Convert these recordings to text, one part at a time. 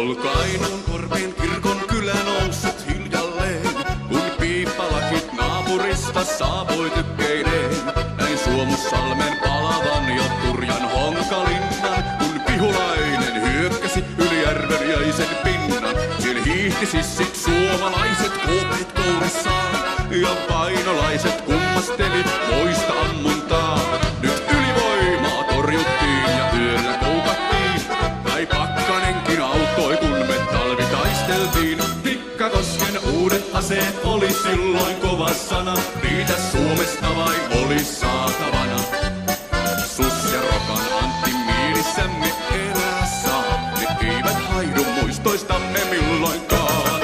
Ol Kainuun korpeen kirkon kylä noussut hiljalleen, kun piippalakit naapurista saapui tykkeineen. Näin Suomussalmen palavan ja turjan honkalinnan, kun Pihulainen hyökkäsi yli järven jäisen pinnan. Siellä hiihti sissit suomalaiset kuopit kourissaan, ja painolaiset kummasteli moista ammuntaa. Nyt ylivoimaa torjuttiin ja yöllä koukattiin, kai pakkanenkin auttoi kun me talvitaisteltiin. Tikkakosken uudet aseet oli silloin kova sana, niitä Suomesta vain oli saatavana. Sus ja Rokan Antti mielissämme elää saa, ne eivät haidu muistoistamme milloinkaan.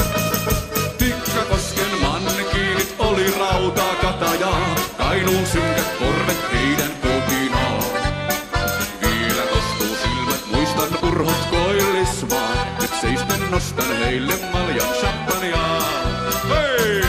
Tikkakosken mannekiinit oli rautaa katajaa, Kainuun synkät korvet heidän kotinaan. Vielä kostuu silmät, muistan urhot koillismaa, nyt seisten nostan heille maljan champagnea. Hei!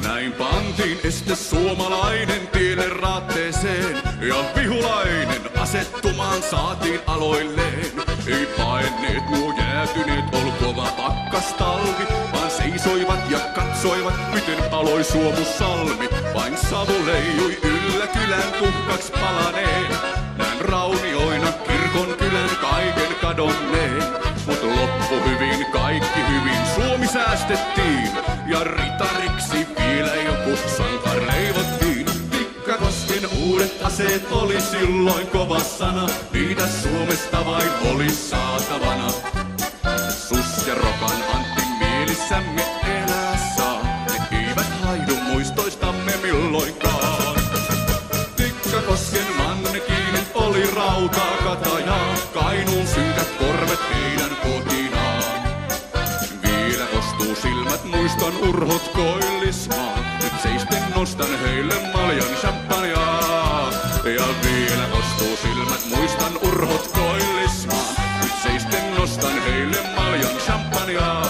Näin pantiin este suomalainen tielle raatteeseen, ja Pihulainen asettumaan saatiin aloilleen. Ei paenneet nuo jäätyneet, ol kova pakkastalvi, vaan seisoivat ja katsoivat, miten paloi Suomussalmi. Vain savu leijui yllä kylän tuhkaks palaneen. Näin raunioina kirkon kylän kaiken kadonneen. Mut loppu hyvin, kaikki hyvin, Suomi säästettiin, ja ritariksi vielä joku sankar leivottiin. Tikkakosken uudet aseet oli silloin kova sana, niitä Suomesta vain oli saatavana. Sus ja Rokan Antti mielissämme elää saa, ne eivät haidu muistoistamme milloinkaan. Tikkakosken mannekiinit oli rautaa katajaa, Kainuun synkät korvet heidän kotinaan. Vielä kostuu silmät, muistan urhot koillismaa, nyt seisten nostan heille maljan champagnea. Ja vielä kostuu silmät, muistan urhot koillismaa, nyt seisten nostan heille maljan champagnea.